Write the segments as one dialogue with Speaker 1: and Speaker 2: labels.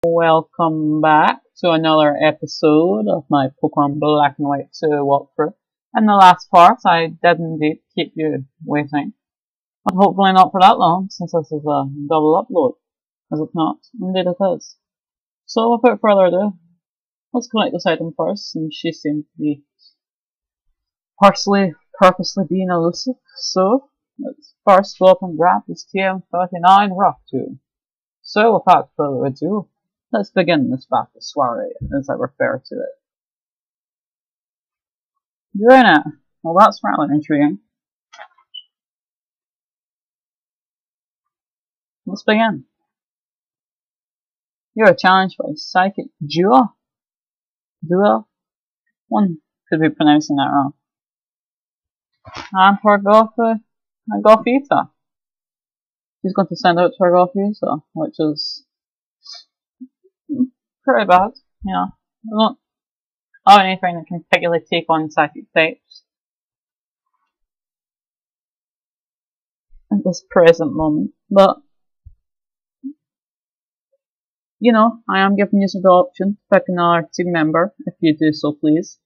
Speaker 1: Welcome back to another episode of my Pokemon Black and White 2 walkthrough. In the last part, I did indeed keep you waiting, but hopefully not for that long, since this is a double upload. Is it not? Indeed it is. So without further ado, let's collect this item first, and she seems to be purposely being elusive. So let's first go up and grab this TM39 Rock Tomb. So without further ado, let's begin this battle soiree, as I refer to it. Doing it! Well, that's rather intriguing. Let's begin. You're challenged by Psychic Duo? One could be pronouncing that wrong. And for Gothita. She's going to send out to her Gothita, which is pretty bad, you know. I don't have anything that can particularly take on psychic types at this present moment, but you know, I am giving you the option to pick another team member if you do so please.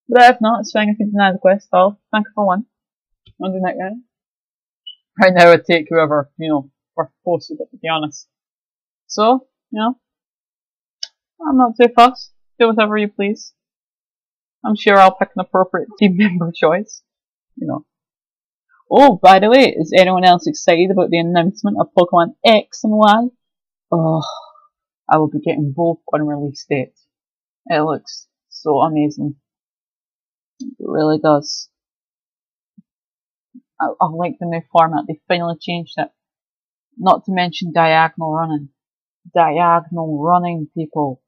Speaker 1: But if not, it's fine if you deny the quest. I'll thank you for one. On the next round. Right now I'd take whoever, you know, we're forced to be honest. So, you know, I'm not too fussed. Do whatever you please. I'm sure I'll pick an appropriate team member choice. You know. Oh, by the way, is anyone else excited about the announcement of Pokemon X and Y? Oh, I will be getting both on release dates. It looks so amazing. It really does. I like the new format. They finally changed it. Not to mention diagonal running. Diagonal running, people.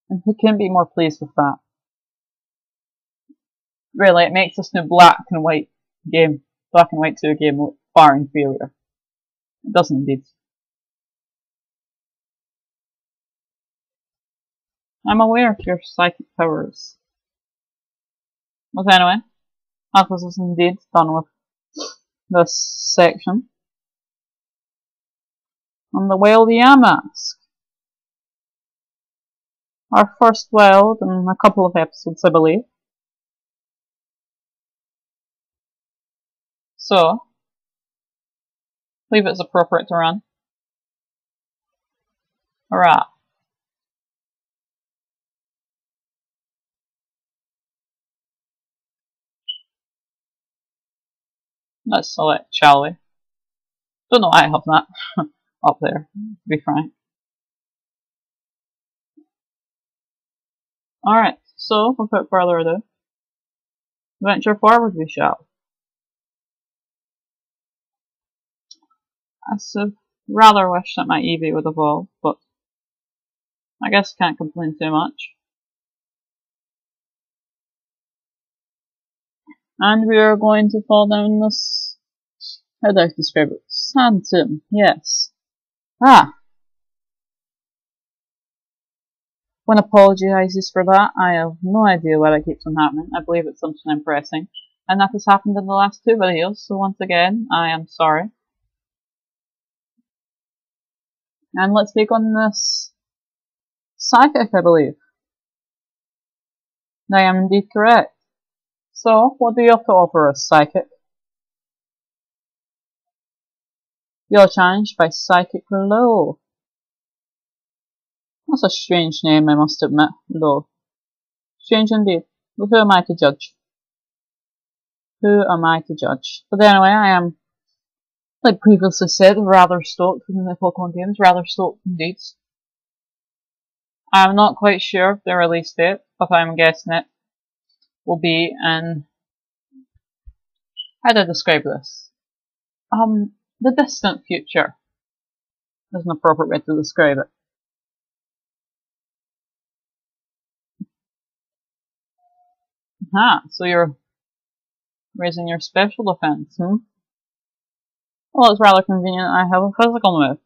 Speaker 1: And who can be more pleased with that? Really, it makes this new Black and White 2 game look far inferior. It does indeed. I'm aware of your psychic powers. But anyway, that was indeed done with this section. On the Wild Yamask. Our first wild in a couple of episodes, I believe. So, I believe it's appropriate to run. Hurrah. Let's select, shall we? Don't know why I have that up there, to be frank. Alright, so without further ado, venture forward we shall. I rather wish that my Eevee would evolve, but I guess I can't complain too much. And we are going to fall down this, how do I describe it? Sand tomb, yes. Ah! One apologises for that. I have no idea why that keeps on happening. I believe it's something I'm pressing. And that has happened in the last 2 videos, so once again, I am sorry. And let's take on this Psychic, I believe. I am indeed correct. So, what do you have to offer us, Psychic? You're challenged by Psychic Low. That's a strange name, I must admit. Low. Strange indeed. But who am I to judge? Who am I to judge? But anyway, I am, like previously said, rather stoked in the Pokemon games. Rather stoked indeed. I'm not quite sure of the release date, but I'm guessing it will be in, how do I describe this? The distant future is an appropriate way to describe it. Ah, so you're raising your special defense, Well, it's rather convenient I have a physical move.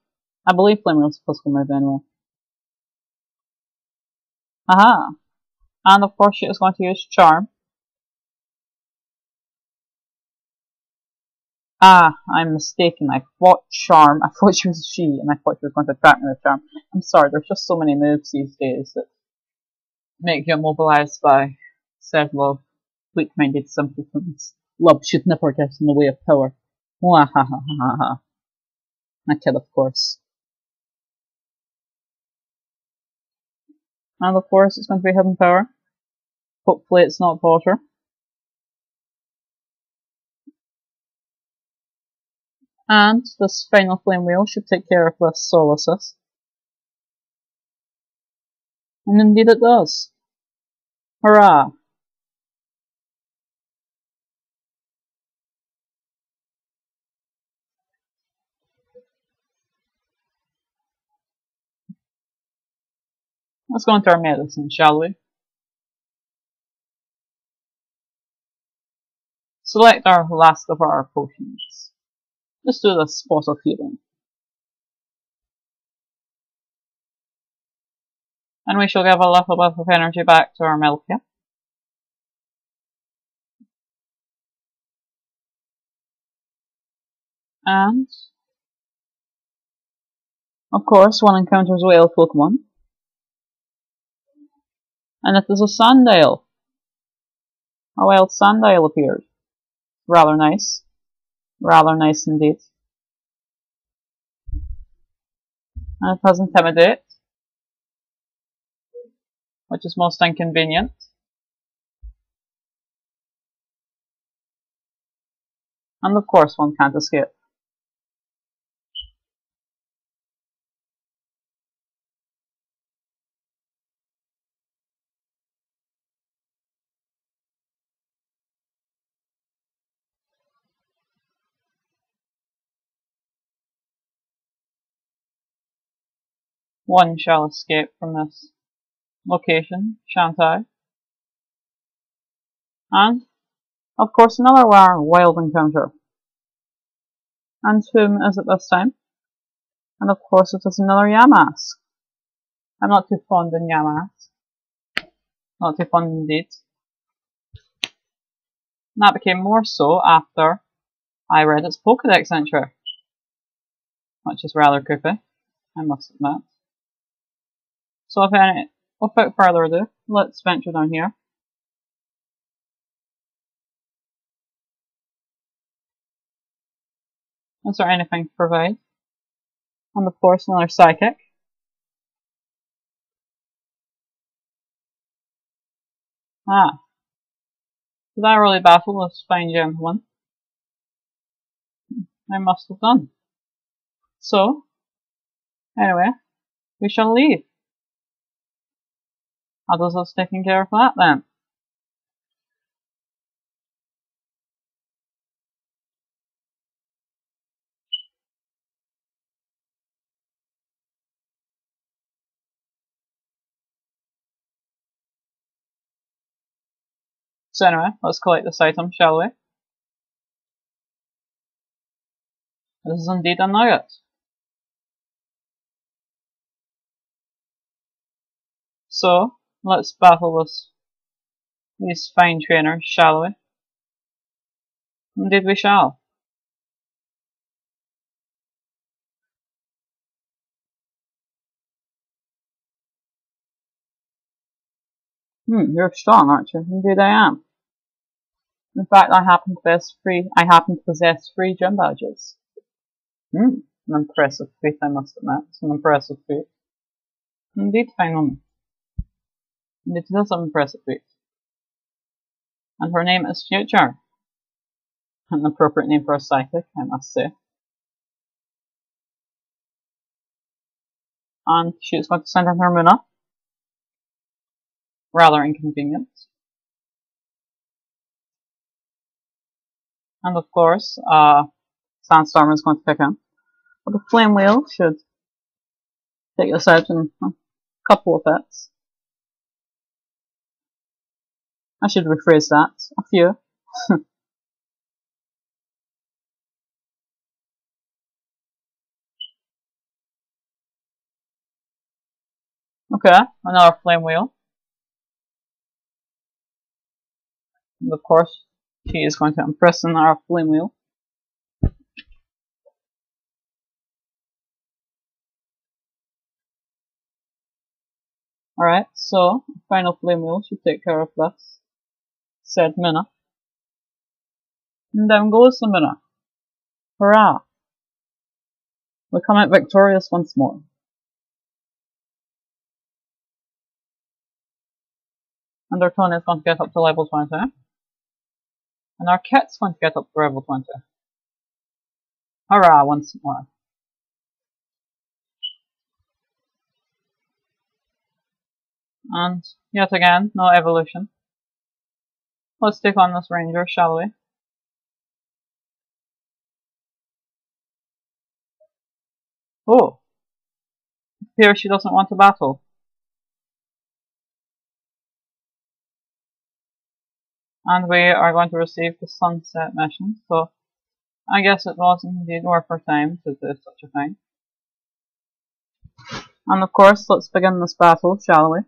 Speaker 1: I believe Flameo's a physical move anyway. Aha! And of course she is going to use Charm. Ah, I'm mistaken. I thought Charm. I thought she was a she, and I thought she was going to attack me with Charm. I'm sorry, there's just so many moves these days that make you immobilized by several weak-minded simpletons. Love should never get in the way of power. Wah ha ha ha ha. I kid, of course. And of course, it's going to be hidden power. Hopefully, it's not water. And this final flame wheel should take care of this Solaces. And indeed it does. Hurrah! Let's go into our medicine, shall we? Select our last of our potions. Let's do the spot of healing. And we shall give a little bit of energy back to our milk here. And, of course, one encounters a wild Pokémon. And it is a Sandile. A wild Sandile appeared. Rather nice. Rather nice indeed. And it has Intimidate, which is most inconvenient. And of course one can't escape. One shall escape from this location, shan't I? And, of course, another wild encounter. And whom is it this time? And of course it is another Yamask. I'm not too fond in Yamask. Not too fond indeed. And that became more so after I read its Pokédex entry. Which is rather creepy, I must admit. So without further ado, let's venture down here. Is there anything to provide? And of course another Psychic. Ah. Did I really baffle this fine gentleman? I must have done. So, anyway, we shall leave. How does us taking care of that then? So anyway, let's collect this item, shall we? This is indeed a nugget. So, let's battle these fine trainers, shall we? Indeed we shall. You're strong, aren't you? Indeed I am. In fact, I happen to possess three gym badges. An impressive feat, I must admit. It's an impressive feat. Indeed, fine woman. Indeed, it is an impressive feat. And her name is Future. An appropriate name for a psychic, I must say. And she's going to send in her Muna. Rather inconvenient. And of course, Sandstorm is going to pick in. But the Flame Wheel should take this out in a couple of hits. I should rephrase that. A few. Okay, another Flame Wheel. And of course, she is going to imprison our Flame Wheel. Alright, so final flame wheel should take care of this said Mina. And down goes the Mina. Hurrah! We come out victorious once more. And our Tony is going to get up to level 20. And our Kit's going to get up to level 20. Hurrah, once more. And yet again, no evolution. Let's take on this ranger, shall we? Oh! Here she doesn't want to battle. And we are going to receive the sunset mission, so I guess it was indeed worth our time to do such a thing. And of course, let's begin this battle, shall we?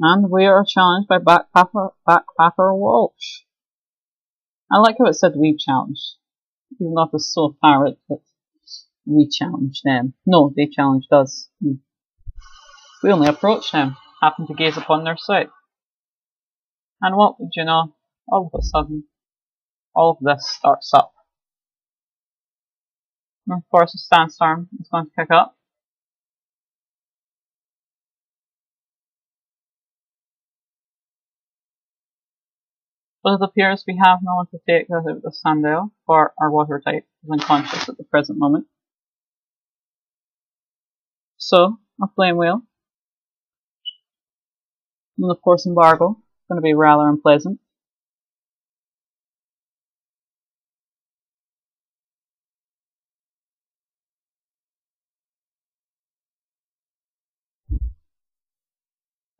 Speaker 1: And we are challenged by Backpacker Walsh. I like how it said we challenged. Even though it was so apparent that we challenged them. No, they challenged us. We only approached them, happened to gaze upon their sight. And what would you know, all of a sudden, all of this starts up. And of course, a sandstorm is going to kick up. But it appears we have no one to take the Sandale, for our water type is unconscious at the present moment. So, a flame wheel. And of course embargo. It's going to be rather unpleasant.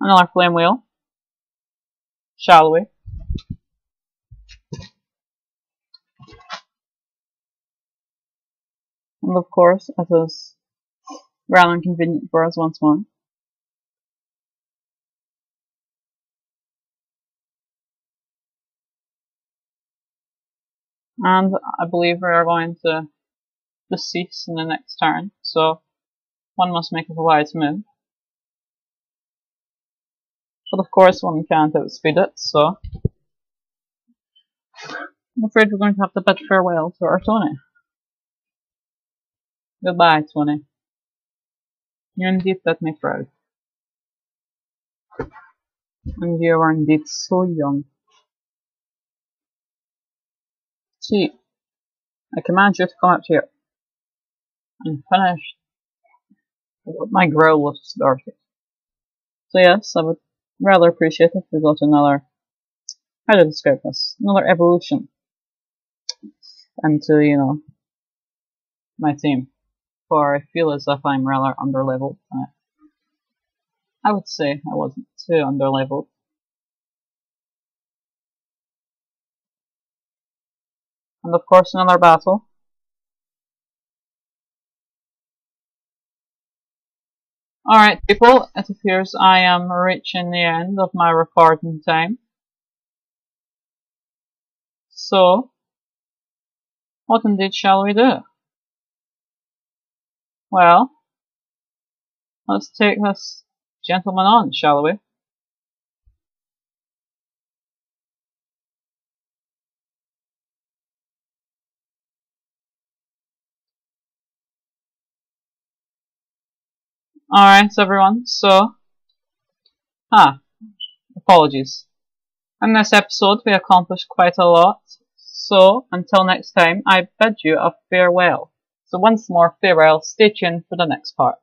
Speaker 1: Another flame wheel. Shall we? And of course, it is rather inconvenient for us once more. And I believe we are going to decease in the next turn, so one must make a wise move. But of course one can't outspeed it, so I'm afraid we're going to have to bid farewell to our Tony. Goodbye, Tony. You indeed did me proud. And you are indeed so young. See, I command you to come out here and finish what my growl was started. So yes, I would rather appreciate if we got another, how to describe this, another evolution into, you know, my team. For I feel as if I'm rather underleveled. I would say I wasn't too underleveled. And of course another battle. Alright people, it appears I am reaching the end of my recording time. So, what indeed shall we do? Well, let's take this gentleman on, shall we? Alright everyone, so, apologies. In this episode we accomplished quite a lot, so until next time I bid you a farewell. So once more, farewell, stay tuned for the next part.